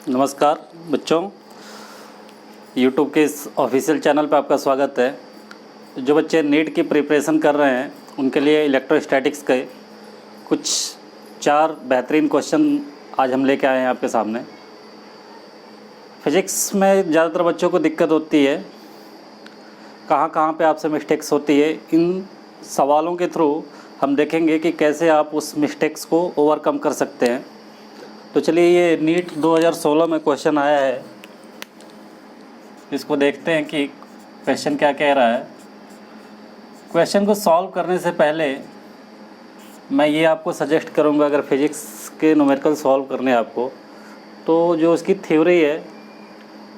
नमस्कार बच्चों, YouTube के इस ऑफिशियल चैनल पर आपका स्वागत है। जो बच्चे नीट की प्रिपरेशन कर रहे हैं उनके लिए इलेक्ट्रोस्टैटिक्स के कुछ 4 बेहतरीन क्वेश्चन आज हम लेके आए हैं आपके सामने। फिज़िक्स में ज़्यादातर बच्चों को दिक्कत होती है, कहाँ कहाँ पे आपसे मिस्टेक्स होती है। इन सवालों के थ्रू हम देखेंगे कि कैसे आप उस मिस्टेक्स को ओवरकम कर सकते हैं। तो चलिए, ये नीट 2016 में क्वेश्चन आया है, इसको देखते हैं कि क्वेश्चन क्या कह रहा है। क्वेश्चन को सॉल्व करने से पहले मैं ये आपको सजेस्ट करूँगा, अगर फिज़िक्स के न्यूमेरिकल सॉल्व करने आपको, तो जो उसकी थ्योरी है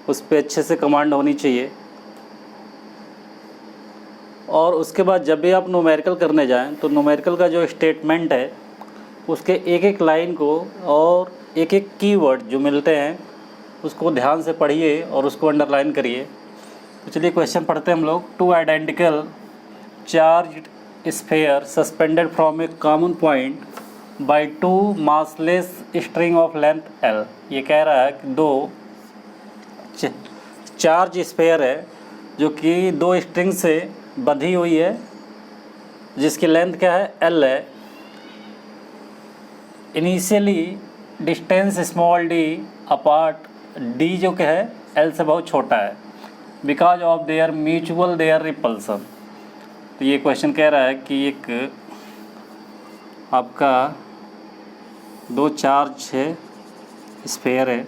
उस पर अच्छे से कमांड होनी चाहिए। और उसके बाद जब भी आप न्यूमेरिकल करने जाएं तो न्यूमेरिकल का जो स्टेटमेंट है उसके एक एक लाइन को और एक एक कीवर्ड जो मिलते हैं उसको ध्यान से पढ़िए और उसको अंडरलाइन करिए। तो चलिए क्वेश्चन पढ़ते हैं हम लोग। 2 identical charged sphere suspended from A common point by 2 massless string of length L। ये कह रहा है कि 2 चार्ज स्फीयर है जो कि 2 स्ट्रिंग से बंधी हुई है, जिसकी लेंथ क्या है, L है। Initially distance small d apart, d जो क्या है L से बहुत छोटा है, because of their mutual their repulsion. तो ये क्वेश्चन कह रहा है कि एक आपका 2 चार्ज है स्फीयर है,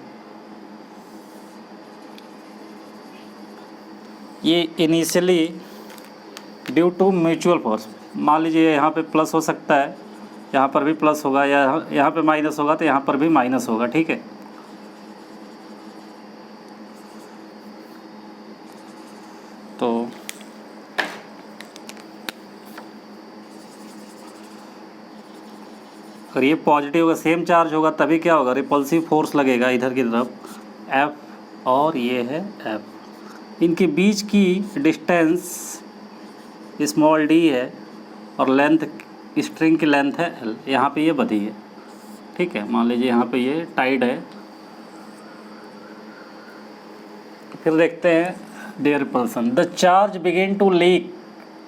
ये initially due to mutual force, मान लीजिए यहाँ पे प्लस हो सकता है, यहाँ पर भी प्लस होगा, या यहाँ पे माइनस होगा तो यहाँ पर भी माइनस होगा, ठीक है। तो अगर ये पॉजिटिव होगा, सेम चार्ज होगा, तभी क्या होगा, रिपल्सिव फोर्स लगेगा इधर की तरफ F, और ये है F। इनके बीच की डिस्टेंस स्मॉल d है और लेंथ, स्ट्रिंग की लेंथ है L। यहाँ पे ये बधी है, ठीक है। मान लीजिए यहाँ पे ये टाइड है। फिर देखते हैं their repulsion. The charge begin to leak,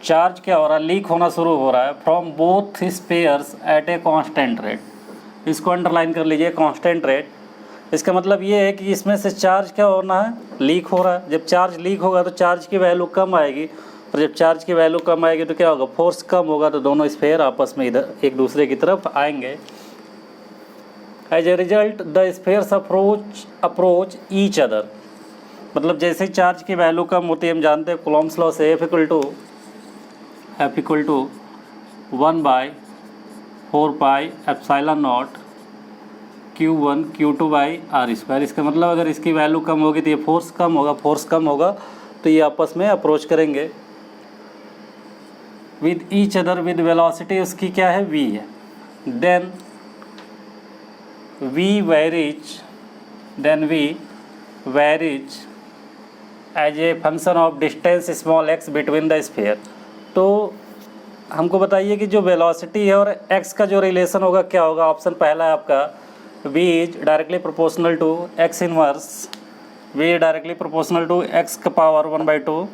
charge क्या हो रहा है, लीक होना शुरू हो रहा है from both spheres at a constant rate. इसको अंडरलाइन कर लीजिए, कांस्टेंट रेट। इसका मतलब ये है कि इसमें से चार्ज क्या होना है, लीक हो रहा है। जब चार्ज लीक होगा तो चार्ज की वैल्यू कम आएगी, और जब चार्ज की वैल्यू कम आएगी तो क्या होगा, फोर्स कम होगा, तो दोनों स्फीयर आपस में इधर एक दूसरे की तरफ आएंगे। As a result the spheres approach each other. मतलब जैसे चार्ज की वैल्यू कम होती है, हम जानते हैं कूलॉम्स लॉ से, F equal to 1/4 pi epsilon nought Q1 Q2 by R square. इसका मतलब अगर इसकी वैल्यू कम होगी तो ये फोर्स कम होगा, फोर्स कम होगा तो ये आपस में अप्रोच करेंगे with each other with velocity, उसकी क्या है, v है। Then v varies as a function of distance small x between the sphere. तो हमको बताइए कि जो वेलोसिटी है और x का जो रिलेशन होगा क्या होगा। ऑप्शन पहला है आपका v is directly proportional to x inverse, v directly proportional to x का power 1/2,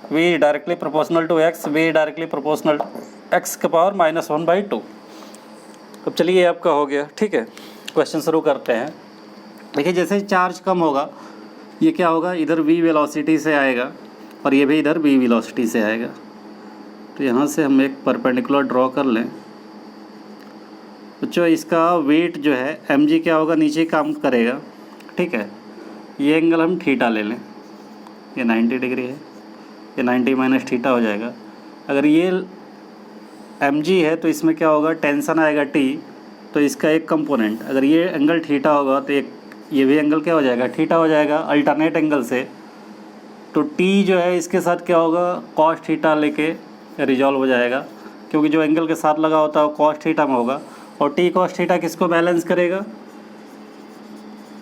v directly proportional to x, v directly proportional x का पावर -1/2। अब चलिए ये आपका हो गया, ठीक है। क्वेश्चन शुरू करते हैं। देखिए जैसे चार्ज कम होगा ये क्या होगा, इधर v वेलोसिटी से आएगा और ये भी इधर v वेलोसिटी से आएगा। तो यहाँ से हम एक परपेंडिकुलर ड्रॉ कर लें। बच्चों इसका वेट जो है mg क्या होगा, नीचे काम करेगा, ठीक है। ये एंगल हम थीटा ले लें, ये 90 डिग्री है, ये 90 माइनस थीटा हो जाएगा। अगर ये mg है तो इसमें क्या होगा, टेंशन आएगा T, तो इसका एक कंपोनेंट, अगर ये एंगल थीटा होगा तो एक ये भी एंगल क्या हो जाएगा, थीटा हो जाएगा, अल्टरनेट एंगल से। तो T जो है इसके साथ क्या होगा, कॉस थीटा लेके रिजॉल्व हो जाएगा, क्योंकि जो एंगल के साथ लगा होता है वो कॉस थीटा में होगा। और T कॉस थीटा किसको बैलेंस करेगा,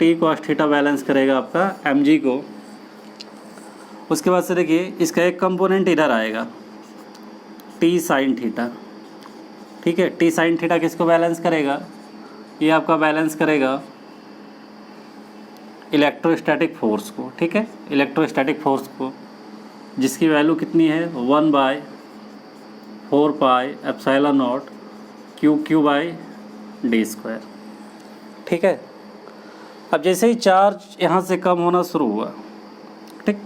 T कॉस थीटा बैलेंस करेगा आपका mg को। उसके बाद से देखिए इसका एक कंपोनेंट इधर आएगा T साइन थीटा, ठीक है। T साइन थीटा किसको बैलेंस करेगा, ये आपका बैलेंस करेगा इलेक्ट्रोस्टैटिक फोर्स को, ठीक है, इलेक्ट्रोस्टैटिक फोर्स को, जिसकी वैल्यू कितनी है 1/4πε0 Q/d², ठीक है। अब जैसे ही चार्ज यहाँ से कम होना शुरू हुआ, ठीक,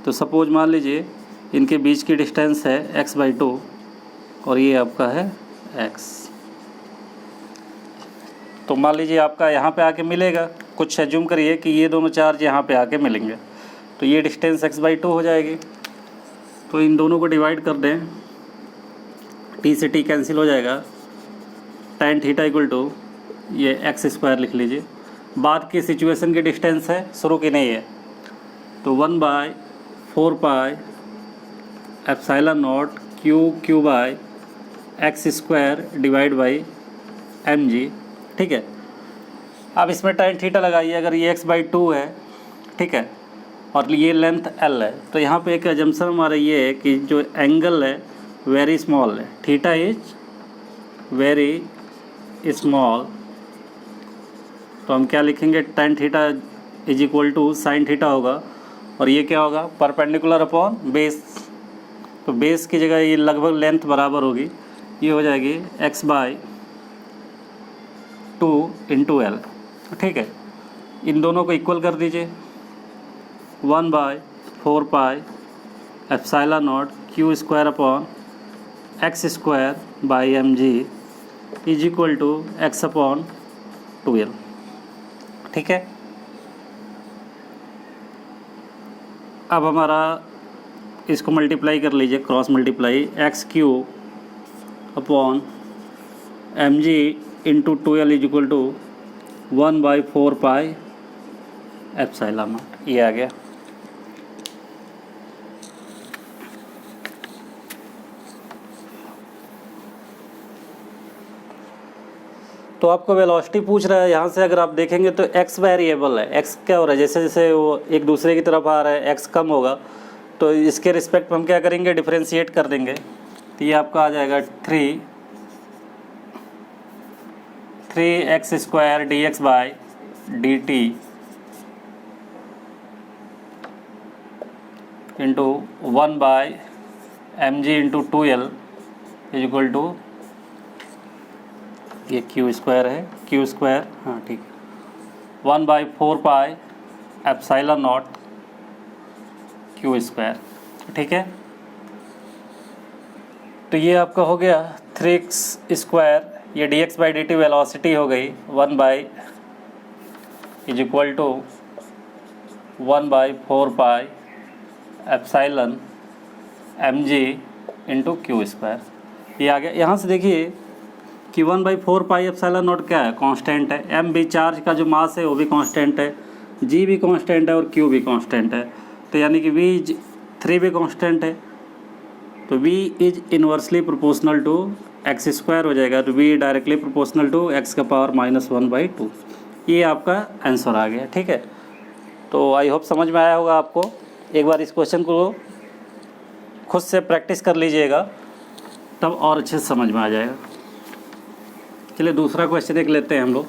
तो सपोज मान लीजिए इनके बीच की डिस्टेंस है x/2 और ये आपका है x। तो मान लीजिए आपका यहाँ पे आके मिलेगा, कुछ एज्यूम करिए कि ये दोनों चार्ज यहाँ पे आके मिलेंगे, तो ये डिस्टेंस x/2 हो जाएगी। तो इन दोनों को डिवाइड कर दें, t से t कैंसिल हो जाएगा, tan थीटा इक्वल टू ये x² लिख लीजिए। बाद की सिचुएशन की डिस्टेंस है, शुरू की नहीं है, तो 1/4πε0 Q/x² डिवाइड बाई mg, ठीक है। अब इसमें tan थीटा लगाइए, अगर ये x/2 है, ठीक है, और ये लेंथ l है, तो यहाँ पे एक एजम्पशन हमारा ये है कि जो एंगल है वेरी स्मॉल है, थीटा इज वेरी स्मॉल। तो हम क्या लिखेंगे, tan theta is equal to sine theta होगा, और ये क्या होगा, परपेंडिकुलर अपॉन बेस। तो बेस की जगह ये लगभग लेंथ बराबर होगी, ये हो जाएगी x/2 इंटू l, ठीक है। इन दोनों को इक्वल कर दीजिए, 1/4πε0 Q² upon x² by mg is equal to x/2l, ठीक है। अब हमारा इसको मल्टीप्लाई कर लीजिए, cross multiply, x³ upon mg into 2l is equal to 1/4πε0, ये आ गया। तो आपको वेलोसिटी पूछ रहा है, यहाँ से अगर आप देखेंगे तो x वेरिएबल है, x क्या हो रहा है, जैसे जैसे वो एक दूसरे की तरफ आ रहा है x कम होगा, तो इसके रिस्पेक्ट में हम क्या करेंगे, डिफरेंशिएट कर देंगे। तो ये आपका आ जाएगा 3x² dx/dt into 1/mg into 2l is equal to, ये Q² है, Q², हाँ ठीक, 1/4πε0 Q², ठीक है। तो ये आपका हो गया 3x², ये dx/dt वेलोसिटी हो गई 1 is equal to 1/4πε0mg into Q², ये आ गया। यहाँ से देखिए कि 1/4πε0 क्या है, कांस्टेंट है, m भी चार्ज का जो मास है वो भी कांस्टेंट है, g भी कांस्टेंट है और q भी कांस्टेंट है, तो यानी कि v3 भी कांस्टेंट है, तो v is inversely proportional to x² हो जाएगा, तो v directly proportional to x⁻⁻²। ये आपका आंसर आ गया, ठीक है। तो आई होप समझ में आया होगा आपको। एक बार इस क्वेश्चन को खुद से प्रैक्टिस कर लीजिएगा, तब और अच्छे से समझ में आ जाएगा। चलिए दूसरा क्वेश्चन एक लेते हैं हम लोग।